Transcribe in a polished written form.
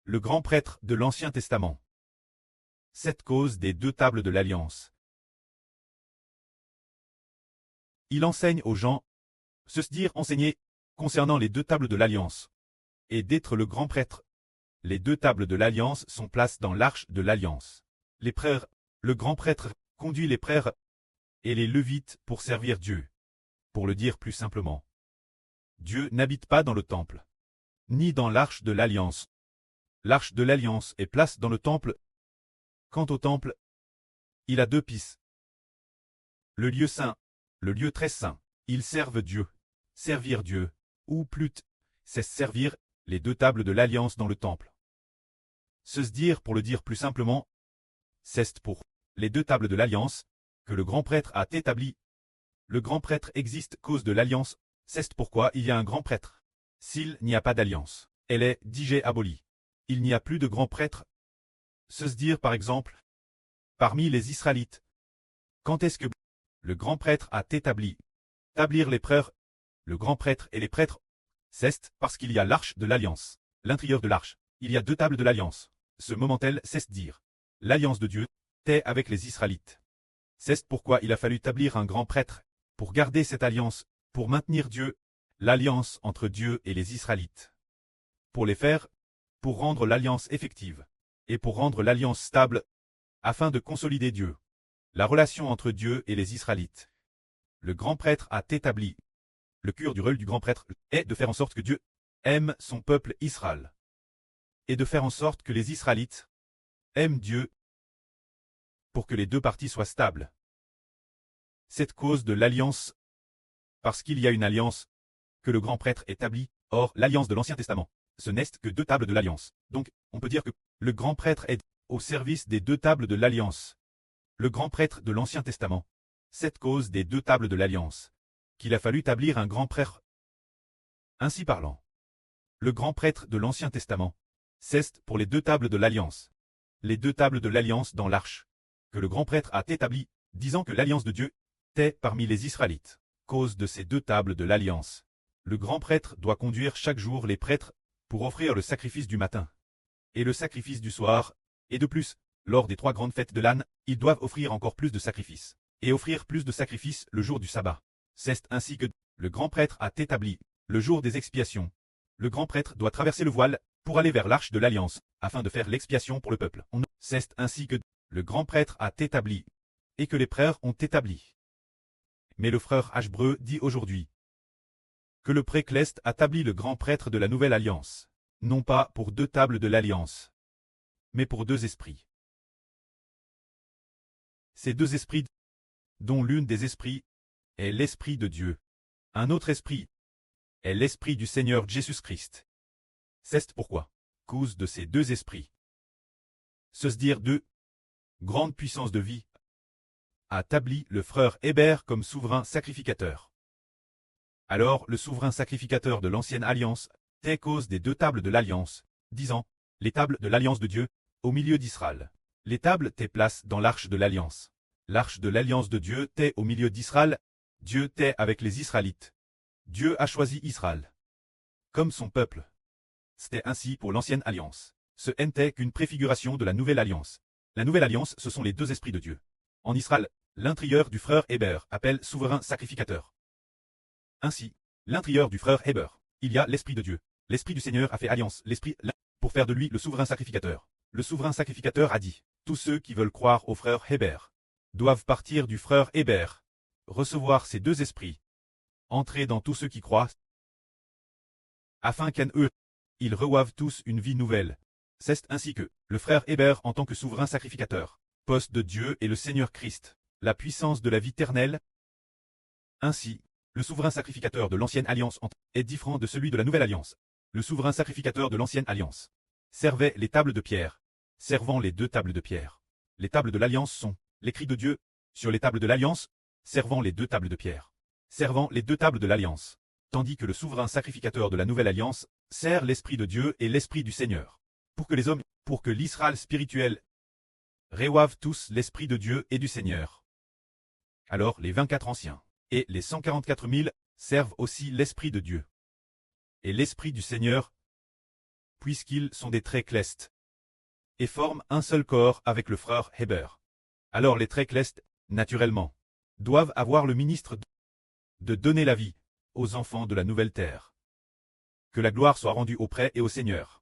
Le grand prêtre de l'Ancien Testament. 7 causes des 2 tables de l'Alliance. Il enseigne aux gens, se dire enseigner, concernant les 2 tables de l'Alliance, et d'être le grand prêtre. Les 2 tables de l'Alliance sont placées dans l'arche de l'Alliance. Les prêtres, le grand prêtre, conduit les prêtres et les Lévites pour servir Dieu. Pour le dire plus simplement, Dieu n'habite pas dans le temple, ni dans l'arche de l'Alliance. L'arche de l'Alliance est placée dans le temple. Quant au temple, il a 2 pistes. Le lieu saint, le lieu très saint. Ils servent Dieu. Servir Dieu, ou plutôt, c'est servir les 2 tables de l'Alliance dans le temple. Se dire pour le dire plus simplement, c'est pour les 2 tables de l'Alliance que le grand prêtre a établi. Le grand prêtre existe cause de l'Alliance, c'est pourquoi il y a un grand prêtre. S'il n'y a pas d'Alliance, elle est déjà abolie. Il n'y a plus de grand prêtre. Se dire par exemple, parmi les Israélites. Quand est-ce que le grand prêtre a établi établir les prêtres, le grand prêtre et les prêtres? C'est parce qu'il y a l'arche de l'Alliance. L'intérieur de l'arche, il y a 2 tables de l'Alliance. Ce moment-elle, c'est dire l'Alliance de Dieu est avec les Israélites. C'est pourquoi il a fallu établir un grand prêtre, pour garder cette alliance, pour maintenir Dieu, l'alliance entre Dieu et les Israélites. Pour les faire, pour rendre l'alliance effective, et pour rendre l'alliance stable, afin de consolider Dieu. La relation entre Dieu et les Israélites. Le grand prêtre a établi. Le cœur du rôle du grand prêtre est de faire en sorte que Dieu aime son peuple Israël. Et de faire en sorte que les Israélites aiment Dieu, pour que les 2 parties soient stables. Cette cause de l'alliance, parce qu'il y a une alliance que le grand prêtre établit, or l'alliance de l'Ancien Testament, ce n'est que 2 tables de l'alliance. Donc, on peut dire que le grand prêtre est au service des 2 tables de l'alliance. Le grand prêtre de l'Ancien Testament, cette cause des 2 tables de l'alliance, qu'il a fallu établir un grand prêtre. Ainsi parlant, le grand prêtre de l'Ancien Testament, c'est pour les 2 tables de l'alliance. Les 2 tables de l'alliance dans l'arche, que le grand prêtre a établi, disant que l'alliance de Dieu est parmi les Israélites. Cause de ces 2 tables de l'alliance. Le grand prêtre doit conduire chaque jour les prêtres pour offrir le sacrifice du matin et le sacrifice du soir, et de plus, lors des 3 grandes fêtes de l'âne, ils doivent offrir encore plus de sacrifices, et offrir plus de sacrifices le jour du sabbat. C'est ainsi que le grand prêtre a établi, le jour des expiations. Le grand prêtre doit traverser le voile pour aller vers l'arche de l'alliance, afin de faire l'expiation pour le peuple. C'est ainsi que le grand prêtre a établi, et que les prêtres ont établi. Mais le frère Ashbreu dit aujourd'hui que le précleste a établi le grand prêtre de la nouvelle alliance, non pas pour 2 tables de l'alliance, mais pour 2 esprits. Ces 2 esprits, dont l'une des esprits est l'Esprit de Dieu, un autre esprit est l'Esprit du Seigneur Jésus-Christ. C'est pourquoi, cause de ces 2 esprits, se dire 2 grandes puissances de vie, a établi le frère Hébert comme souverain sacrificateur. Alors le souverain sacrificateur de l'ancienne alliance est cause des 2 tables de l'alliance, disant, les tables de l'alliance de Dieu, au milieu d'Israël. Les tables t'es place dans l'arche de l'alliance. L'arche de l'alliance de Dieu t'est au milieu d'Israël, Dieu t'est avec les Israélites. Dieu a choisi Israël comme son peuple. C'était ainsi pour l'ancienne alliance. Ce n'était qu'une préfiguration de la nouvelle alliance. La nouvelle alliance, ce sont les 2 esprits de Dieu. En Israël, l'intérieur du frère Hébert appelle souverain sacrificateur. Ainsi, l'intérieur du frère Hébert, il y a l'Esprit de Dieu. L'Esprit du Seigneur a fait alliance, l'Esprit, pour faire de lui le souverain sacrificateur. Le souverain sacrificateur a dit, tous ceux qui veulent croire au frère Hébert doivent partir du frère Hébert, recevoir ces 2 esprits, entrer dans tous ceux qui croient, afin qu'en eux, ils reçoivent tous une vie nouvelle. C'est ainsi que, le frère Hébert en tant que souverain sacrificateur, poste de Dieu et le Seigneur Christ, la puissance de la vie éternelle. Ainsi, le souverain sacrificateur de l'ancienne alliance est différent de celui de la nouvelle alliance. Le souverain sacrificateur de l'ancienne alliance servait les tables de pierre, servant les 2 tables de pierre. Les tables de l'alliance sont l'écrit de Dieu sur les tables de l'alliance, servant les 2 tables de pierre, servant les 2 tables de l'alliance, tandis que le souverain sacrificateur de la nouvelle alliance sert l'Esprit de Dieu et l'Esprit du Seigneur, pour que les hommes, pour que l'Israël spirituel reçoive tous l'Esprit de Dieu et du Seigneur. Alors les 24 anciens et les 144 000 servent aussi l'Esprit de Dieu et l'Esprit du Seigneur, puisqu'ils sont des traits clestes, et forment un seul corps avec le frère Héber. Alors les traits clestes, naturellement, doivent avoir le ministre de donner la vie aux enfants de la nouvelle terre. Que la gloire soit rendue au prêtre et au Seigneur.